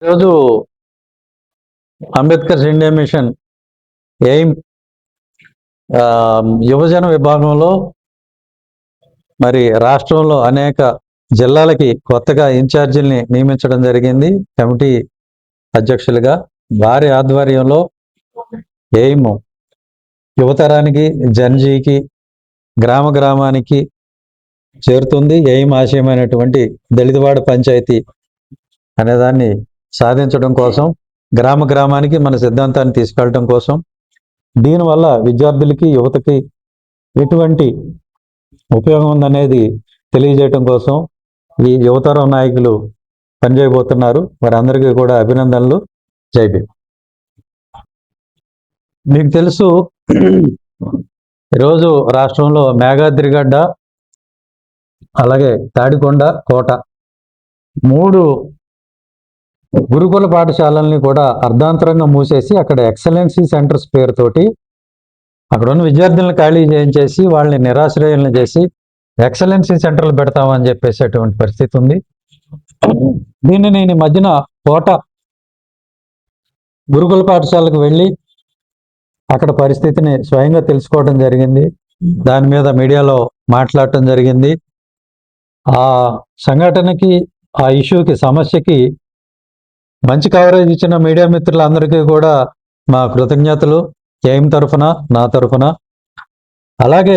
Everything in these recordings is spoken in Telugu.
ఈరోజు అంబేద్కర్ ఇండియా మిషన్ ఎయిమ్ ఆ, యువజన విభాగంలో మరి రాష్ట్రంలో అనేక జిల్లాలకి కొత్తగా ఇన్ఛార్జీల్ని నియమించడం జరిగింది. కమిటీ అధ్యక్షులుగా వారి ఆధ్వర్యంలో ఎయిమ్ యువతరానికి జన్జీకి గ్రామ గ్రామానికి చేరుతుంది. ఎయిమ్ ఆశయమైనటువంటి దళితవాడ పంచాయతీ అనేదాన్ని సాధించడం కోసం, గ్రామ గ్రామానికి మన సిద్ధాంతాన్ని తీసుకెళ్ళడం కోసం, దీనివల్ల విద్యార్థులకి యువతకి ఎటువంటి ఉపయోగం ఉందనేది తెలియజేయటం కోసం ఈ యువతరం నాయకులు పనిచేయబోతున్నారు. వారందరికీ కూడా అభినందనలు. జై భీమ్. మీకు తెలుసు, ఈరోజు రాష్ట్రంలో మేఘాద్రిగడ్డ, అలాగే తాడికొండ, కోట మూడు గురుకుల పాఠశాలల్ని కూడా అర్ధాంతరంగా మూసేసి అక్కడ ఎక్సలెన్సీ సెంటర్స్ పేరుతోటి అక్కడ ఉన్న విద్యార్థులను ఖాళీ చేయించేసి వాళ్ళని నిరాశ్రయాలను చేసి ఎక్సలెన్సీ సెంటర్లు పెడతామని చెప్పేసేటువంటి పరిస్థితి ఉంది. దీన్ని నేను ఈ మధ్యన కోట గురుకుల పాఠశాలకు వెళ్ళి అక్కడ పరిస్థితిని స్వయంగా తెలుసుకోవడం జరిగింది. దాని మీద మీడియాలో మాట్లాడటం జరిగింది. ఆ సంఘటనకి, ఆ ఇష్యూకి, సమస్యకి మంచి కవరేజ్ ఇచ్చిన మీడియా మిత్రులందరికీ కూడా మా కృతజ్ఞతలు, ఎయిమ్ తరఫున, నా తరఫున. అలాగే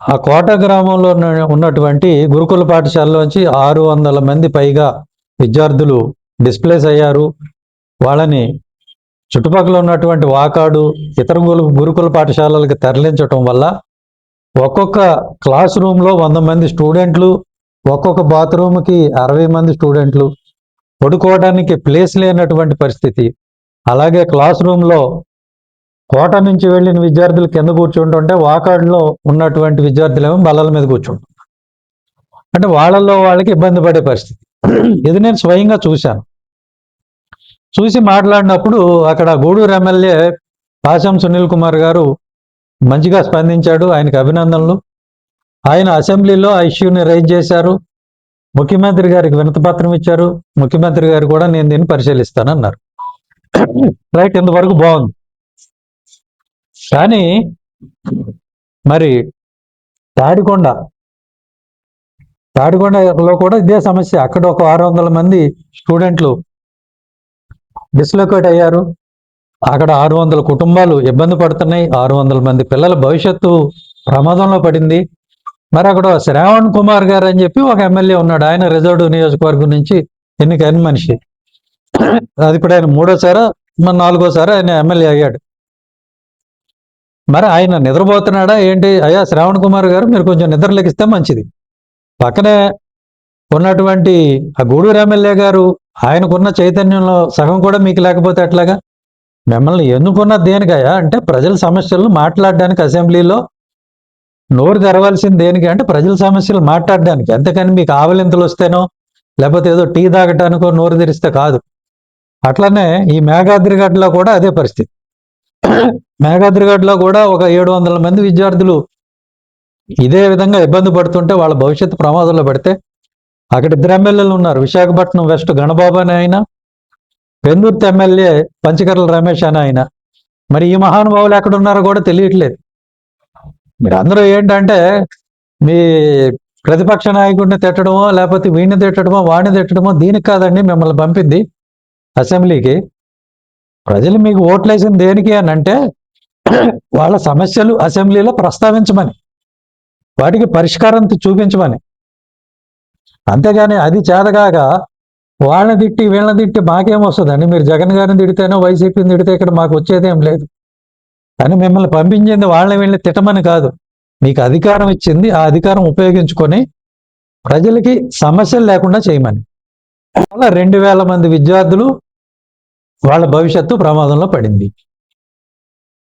ఆ కోట గ్రామంలో ఉన్నటువంటి గురుకుల పాఠశాలలోంచి 600 మంది పైగా విద్యార్థులు డిస్ప్లేస్ అయ్యారు. వాళ్ళని చుట్టుపక్కల ఉన్నటువంటి వాకాడు, ఇతర గురుకుల పాఠశాలలకు తరలించటం వల్ల ఒక్కొక్క క్లాస్ రూమ్లో 100 మంది స్టూడెంట్లు, ఒక్కొక్క బాత్రూమ్కి 60 మంది స్టూడెంట్లు, పడుకోవడానికి ప్లేస్ లేనటువంటి పరిస్థితి. అలాగే క్లాస్ రూమ్లో కోట నుంచి వెళ్ళిన విద్యార్థులు కింద కూర్చుంటుంటే వాకాడులో ఉన్నటువంటి విద్యార్థులేమో బల్లల మీద కూర్చుంటారు. అంటే వాళ్ళల్లో వాళ్ళకి ఇబ్బంది పడే పరిస్థితి. ఇది నేను స్వయంగా చూశాను. చూసి మాట్లాడినప్పుడు అక్కడ గూడూరు ఎమ్మెల్యే పాశం సునీల్ కుమార్ గారు మంచిగా స్పందించాడు. ఆయనకు అభినందనలు. ఆయన అసెంబ్లీలో ఆ ఇష్యూని రైజ్ చేశారు. ముఖ్యమంత్రి గారికి వినతిపత్రం ఇచ్చారు. ముఖ్యమంత్రి గారు కూడా నేను దీన్ని పరిశీలిస్తానన్నారు. రైట్, ఇంతవరకు బాగుంది. కానీ మరి తాడికొండలో కూడా ఇదే సమస్య. అక్కడ ఒక 600 మంది స్టూడెంట్లు డిస్లొకేట్ అయ్యారు. అక్కడ 600 కుటుంబాలు ఇబ్బంది పడుతున్నాయి. 600 మంది పిల్లల భవిష్యత్తు ప్రమాదంలో పడింది. మరి అక్కడ శ్రావణ్ కుమార్ గారు అని చెప్పి ఒక ఎమ్మెల్యే ఉన్నాడు. ఆయన రిజర్వ్డ్ నియోజకవర్గం నుంచి ఎన్నికైన మనిషి. అది ఇప్పుడు ఆయన 3వసారి, మరి 4వసారి ఆయన ఎమ్మెల్యే అయ్యాడు. మరి ఆయన నిద్రపోతున్నాడా ఏంటి? అయ్యా శ్రావణ్ కుమార్ గారు, మీరు కొంచెం నిద్ర లెగిస్తే మంచిది. పక్కనే ఉన్నటువంటి ఆ గూడూరు ఎమ్మెల్యే గారు, ఆయనకున్న చైతన్యంలో సగం కూడా మీకు లేకపోతే ఎట్లాగా? మిమ్మల్ని ఎన్నుకున్న దేనికయ్యా అంటే ప్రజల సమస్యలను మాట్లాడడానికి, అసెంబ్లీలో నోరు తెరవాల్సింది దేనికి అంటే ప్రజల సమస్యలు మాట్లాడడానికి. అంతేకాని మీకు ఆవలింతలు వస్తేనో లేకపోతే ఏదో టీ తాగటానికో నోరు తెరిస్తే కాదు. అట్లనే ఈ మేఘాద్రిగడ్డలో కూడా అదే పరిస్థితి. మేఘాద్రిగడ్డలో కూడా ఒక 700 మంది విద్యార్థులు ఇదే విధంగా ఇబ్బంది పడుతుంటే, వాళ్ళ భవిష్యత్తు ప్రమాదంలో పెడితే అక్కడ 2 ఎమ్మెల్యేలు ఉన్నారు. విశాఖపట్నం వెస్ట్ గణబాబు అని ఆయన, పెందుర్తి ఎమ్మెల్యే పంచకర్ల రమేష్ అని ఆయన. మరి ఈ మహానుభావులు ఎక్కడ ఉన్నారో కూడా తెలియట్లేదు. మీరు అందరూ ఏంటంటే మీ ప్రతిపక్ష నాయకుడిని తిట్టడమో, లేకపోతే వీడిని తిట్టడమో, వాడిని తిట్టడమో, దీనికి కాదండి మిమ్మల్ని పంపింది అసెంబ్లీకి. ప్రజలు మీకు ఓట్లేసింది దేనికి అని అంటే వాళ్ళ సమస్యలు అసెంబ్లీలో ప్రస్తావించమని, వాటికి పరిష్కారం చూపించమని. అంతేగాని అది చేతగాక వాళ్ళని తిట్టి వీళ్ళని తిట్టి మాకేమొస్తుందండి? మీరు జగన్ గారిని తిడితేనో వైసీపీని తిడితే ఇక్కడ మాకు వచ్చేదేం లేదు. కానీ మిమ్మల్ని పంపించింది వాళ్ళని వీళ్ళని తిట్టమని కాదు, మీకు అధికారం ఇచ్చింది, ఆ అధికారం ఉపయోగించుకొని ప్రజలకి సమస్యలు లేకుండా చేయమని. అలా 2000 మంది విద్యార్థులు వాళ్ళ భవిష్యత్తు ప్రమాదంలో పడింది.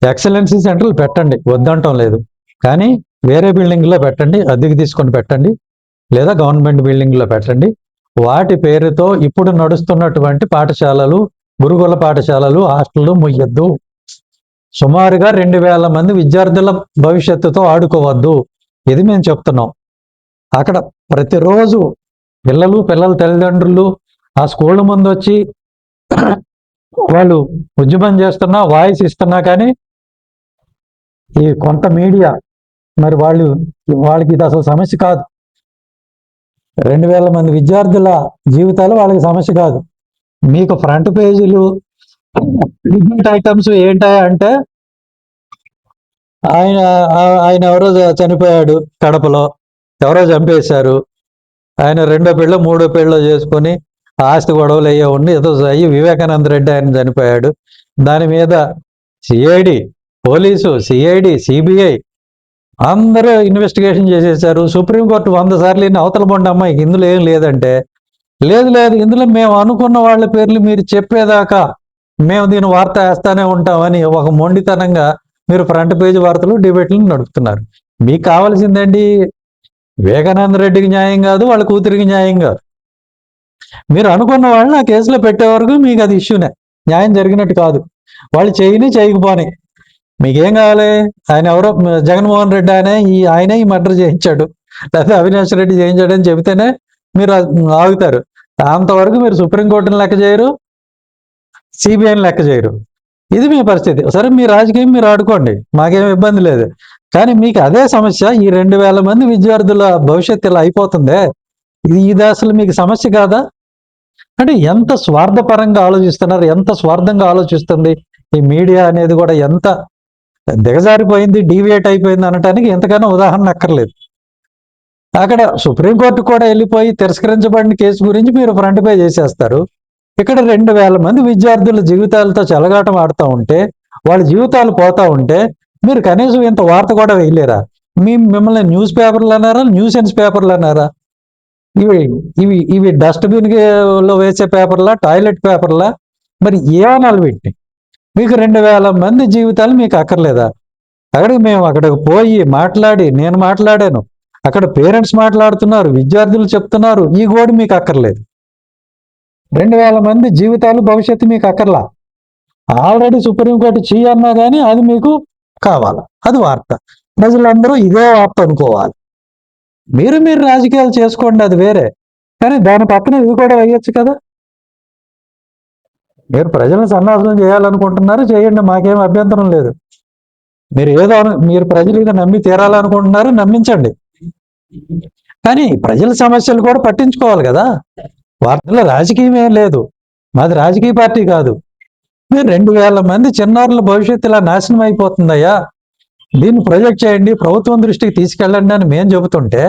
ఎక్సలెన్సీ సెంటర్లు పెట్టండి, వద్దంటం లేదు. కానీ వేరే బిల్డింగ్లో పెట్టండి, అద్దెకి తీసుకొని పెట్టండి, లేదా గవర్నమెంట్ బిల్డింగ్లో పెట్టండి. వాటి పేరుతో ఇప్పుడు నడుస్తున్నటువంటి పాఠశాలలు, గురుకుల పాఠశాలలు, హాస్టళ్ళు ముయ్యొద్దు. సుమారుగా 2000 మంది విద్యార్థుల భవిష్యత్తుతో ఆడుకోవద్దు. ఇది మేము చెప్తున్నాం. అక్కడ ప్రతిరోజు పిల్లల తల్లిదండ్రులు ఆ స్కూళ్ళ ముందు వచ్చి వాళ్ళు ఉద్యమం చేస్తున్నా, వాయిస్ ఇస్తున్నా కానీ ఈ కొంత మీడియా మరి వాళ్ళకి ఇది అసలు సమస్య కాదు. 2000 మంది విద్యార్థుల జీవితాలు వాళ్ళకి సమస్య కాదు. మీకు ఫ్రంట్ పేజీలు డిబేట్ ఐటమ్స్ ఏంటా అంటే ఆయన ఆయన ఎవరో చనిపోయాడు కడపలో, ఎవరో చంపేశారు, ఆయన రెండో పెళ్ళో మూడో పెళ్ళో చేసుకొని ఆస్తి గొడవలు అయ్యే ఉండి ఏదో అయ్యి వివేకానంద రెడ్డి ఆయన చనిపోయాడు. దాని మీద సిఐడి, పోలీసు, సిఐడి, సిబిఐ అందరూ ఇన్వెస్టిగేషన్ చేసేసారు. సుప్రీంకోర్టు 100 సార్లు అవతల బొండ అమ్మాయికి ఇందులో ఏం లేదంటే, లేదు లేదు ఇందులో మేము అనుకున్న వాళ్ళ పేర్లు మీరు చెప్పేదాకా మేము దీని వార్త వేస్తానే ఉంటామని ఒక మొండితనంగా మీరు ఫ్రంట్ పేజీ వార్తలు డిబేట్లు నడుపుతున్నారు. మీకు కావాల్సిందండి వివేకానంద రెడ్డికి న్యాయం కాదు, వాళ్ళ కూతురికి న్యాయం కాదు. మీరు అనుకున్న వాళ్ళని ఆ కేసులో పెట్టే వరకు మీకు అది ఇష్యూనే, న్యాయం జరిగినట్టు కాదు. వాళ్ళు చేయకపోని మీకేం కావాలి? ఆయన ఎవరో జగన్మోహన్ రెడ్డి ఆయనే ఈ మర్డర్ చేయించాడు, లేకపోతే అవినాష్ రెడ్డి చేయించాడని చెబితేనే మీరు ఆగుతారు. అంతవరకు మీరు సుప్రీంకోర్టుని లెక్క చేయరు, సిబిఐని లెక్క చేయరు. ఇది మీ పరిస్థితి. సరే మీ రాజకీయం మీరు ఆడుకోండి, మాకేం ఇబ్బంది లేదు. కానీ మీకు అదే సమస్య, ఈ 2000 మంది విద్యార్థుల భవిష్యత్తు ఇలా అయిపోతుందే, ఇది అసలు మీకు సమస్య కాదా? అంటే ఎంత స్వార్థపరంగా ఆలోచిస్తున్నారు, ఎంత స్వార్థంగా ఆలోచిస్తుంది ఈ మీడియా అనేది కూడా, ఎంత దిగజారిపోయింది, డీవియేట్ అయిపోయింది అనటానికి ఎంతకైనా ఉదాహరణ అక్కర్లేదు. అక్కడ సుప్రీంకోర్టు కూడా వెళ్ళిపోయి తిరస్కరించబడిన కేసు గురించి మీరు ఫ్రంట్ పే చేసేస్తారు. ఇక్కడ 2000 మంది విద్యార్థుల జీవితాలతో చెలగాటం ఆడుతూ ఉంటే, వాళ్ళ జీవితాలు పోతా ఉంటే మీరు కనీసం ఇంత వార్త కూడా వేయలేరా? మిమ్మల్ని న్యూస్ పేపర్లు అన్నారా, న్యూసెన్స్ పేపర్లు అన్నారా? ఇవి ఇవి ఇవి డస్ట్బిన్ లో వేసే పేపర్లా, టాయిలెట్ పేపర్లా? మరి ఏమనాలి వీటిని? మీకు 2000 మంది జీవితాలు మీకు అక్కర్లేదా? అక్కడికి పోయి మాట్లాడి, నేను మాట్లాడాను, అక్కడ పేరెంట్స్ మాట్లాడుతున్నారు, విద్యార్థులు చెప్తున్నారు, ఈ గోడు మీకు అక్కర్లేదు. 2000 మంది జీవితాలు భవిష్యత్తు మీకు అక్కర్లా. ఆల్రెడీ సుప్రీంకోర్టు అన్నా కానీ అది మీకు కావాలి, అది వార్త. ప్రజలందరూ ఇదే వార్త అనుకోవాలి. మీరు రాజకీయాలు చేసుకోండి, అది వేరే. కానీ దాని పక్కన ఇది కూడా వేయొచ్చు కదా. మీరు ప్రజలను సన్నాసనం చేయాలనుకుంటున్నారు, చేయండి, మాకేం అభ్యంతరం లేదు. మీరు ప్రజలు ఇది నమ్మి తీరాలనుకుంటున్నారు, నమ్మించండి. కానీ ప్రజల సమస్యలు కూడా పట్టించుకోవాలి కదా. వార్తల్లో రాజకీయం ఏం లేదు, మాది రాజకీయ పార్టీ కాదు. మీరు 2000 మంది చిన్నారుల భవిష్యత్తు ఇలా నాశనం అయిపోతుందయ్యా, దీన్ని ప్రొజెక్ట్ చేయండి, ప్రభుత్వం దృష్టికి తీసుకెళ్ళండి అని మేము చెబుతుంటే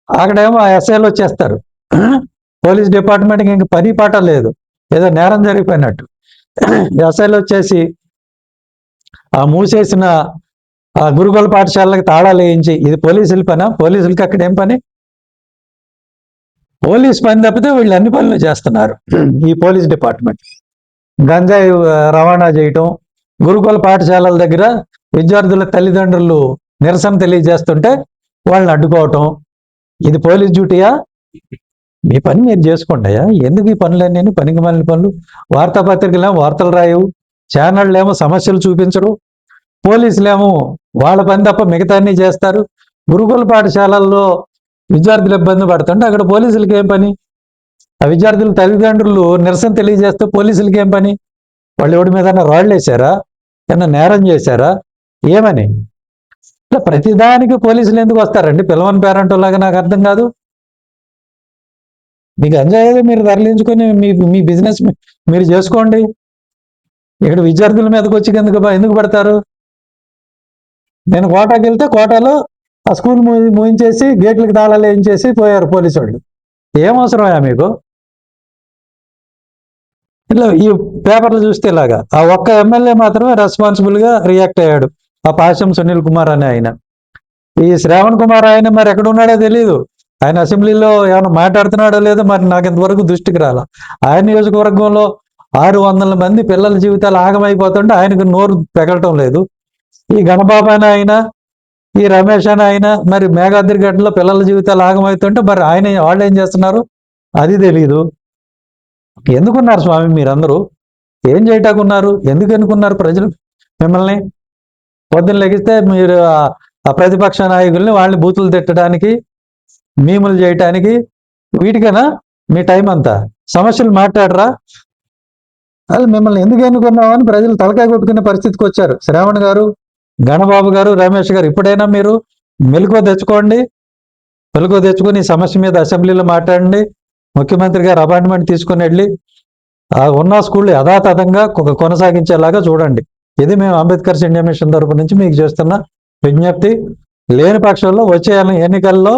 అక్కడేమో ఆ ఎస్ఐలు వచ్చేస్తారు. పోలీస్ డిపార్ట్మెంట్కి ఇంక పని పాట లేదు, ఏదో నేరం జరిగిపోయినట్టు. ఎస్ఐలు వచ్చేసి ఆ మూసేసిన ఆ గురుకుల పాఠశాలకి తాళాలు వేయించి, ఇది పోలీసుల పనా? పోలీసులకి అక్కడ ఏం పని? పోలీస్ పని తప్పితే వీళ్ళు అన్ని పనులు చేస్తున్నారు. ఈ పోలీస్ డిపార్ట్మెంట్ గంజాయి రవాణా చేయటం, గురుకుల పాఠశాలల దగ్గర విద్యార్థుల తల్లిదండ్రులు నిరసన తెలియజేస్తుంటే వాళ్ళని అడ్డుకోవటం, ఇది పోలీస్ డ్యూటీయా? మీ పని మీరు చేసుకోండి అయ్యా. ఎందుకు ఈ పనులన్నీ పనికి మాలిన పనులు? వార్తాపత్రికలేమో వార్తలు రాయవు, ఛానళ్ళు ఏమో సమస్యలు చూపించరు, పోలీసులేమో వాళ్ళ పని తప్ప మిగతా అన్ని చేస్తారు. గురుకుల పాఠశాలల్లో విద్యార్థులు ఇబ్బంది పడుతుంటే అక్కడ పోలీసులకి ఏం పని? ఆ విద్యార్థుల తల్లిదండ్రులు నిరసన తెలియజేస్తే పోలీసులకి ఏం పని? వాళ్ళు ఎవడి మీద రాళ్ళు వేశారా, ఏమన్నా నేరం చేశారా, ఏమని? ఇట్లా ప్రతిదానికి పోలీసులు ఎందుకు వస్తారండి? పిలవని పేరెంట్ లాగా నాకు అర్థం కాదు. మీకు గంజాయి మీరు తరలించుకొని మీ బిజినెస్ మీరు చేసుకోండి. ఇక్కడ విద్యార్థుల మీదకి వచ్చి ఎందుకు పడతారు? నేను కోటాకి వెళ్తే కోటాలో ఆ స్కూల్ మూయించేసి గేట్లకు తాళాలు వేయించేసి పోయారు పోలీసు వాళ్ళు. ఏం అవసరమా మీకు? ఇట్లా ఈ పేపర్లు చూస్తే ఇలాగా ఆ ఒక్క ఎమ్మెల్యే మాత్రమే రెస్పాన్సిబుల్ గా రియాక్ట్ అయ్యాడు, ఆ పాశం సునీల్ కుమార్ అనే ఆయన. ఈ శ్రావణ్ కుమార్ ఆయన మరి ఎక్కడ ఉన్నాడో తెలియదు, ఆయన అసెంబ్లీలో ఏమైనా మాట్లాడుతున్నాడో లేదో మరి నాకు ఇంతవరకు దృష్టికి రాలా. ఆయన నియోజకవర్గంలో 600 మంది పిల్లల జీవితాలు ఆగమైపోతుంటే ఆయనకు నోరు పెగలటం లేదు. ఈ గణబాబు అయినా, ఈ రమేష్ అయినా మరి మేఘాద్రిగడ్డలో పిల్లల జీవితాలు ఆగమవుతుంటే మరి వాళ్ళు ఏం చేస్తున్నారు అది తెలీదు. ఎందుకున్నారు స్వామి మీరందరూ? ఏం చేయటాకున్నారు? ఎందుకు ఎన్నుకున్నారు ప్రజలు మిమ్మల్ని? పొద్దున్న లెగిస్తే మీరు ఆ ప్రతిపక్ష నాయకుల్ని వాళ్ళని బూతులు తిట్టడానికి, మీములు చేయటానికి, వీటికైనా మీ టైం అంతా? సమస్యలు మాట్లాడరా? అది మిమ్మల్ని ఎందుకు ఎన్నుకున్నామని ప్రజలు తలకాయ కొట్టుకునే పరిస్థితికి వచ్చారు. శ్రావణ్ గారు, గణబాబు గారు, రమేష్ గారు, ఇప్పుడైనా మీరు మెలకువ తెచ్చుకోండి. మెలకువ తెచ్చుకొని ఈ సమస్య మీద అసెంబ్లీలో మాట్లాడండి. ముఖ్యమంత్రి గారు అపాయింట్మెంట్ తీసుకుని వెళ్ళి ఉన్న స్కూళ్ళు యథాతథంగా కొనసాగించేలాగా చూడండి. ఇది మేము అంబేద్కర్స్ ఇండియా మిషన్ తరపు నుంచి మీకు చేస్తున్న విజ్ఞప్తి. లేని పక్షంలో వచ్చే ఎన్నికల్లో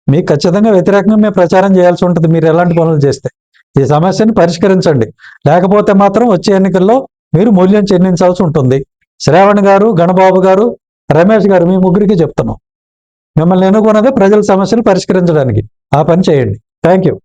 మీకు ఖచ్చితంగా వ్యతిరేకంగా మేము ప్రచారం చేయాల్సి ఉంటుంది మీరు ఎలాంటి పనులు చేస్తే. ఈ సమస్యను పరిష్కరించండి. లేకపోతే మాత్రం వచ్చే ఎన్నికల్లో మీరు మూల్యం చెల్లించాల్సి ఉంటుంది. శ్రావణ్ గారు, గణబాబు గారు, రమేష్ గారు, మీ ముగ్గురికి చెప్తున్నాం. మిమ్మల్ని ఎన్నుకున్నదే ప్రజల సమస్యలు పరిష్కరించడానికి. ఆ పని చేయండి. Thank you.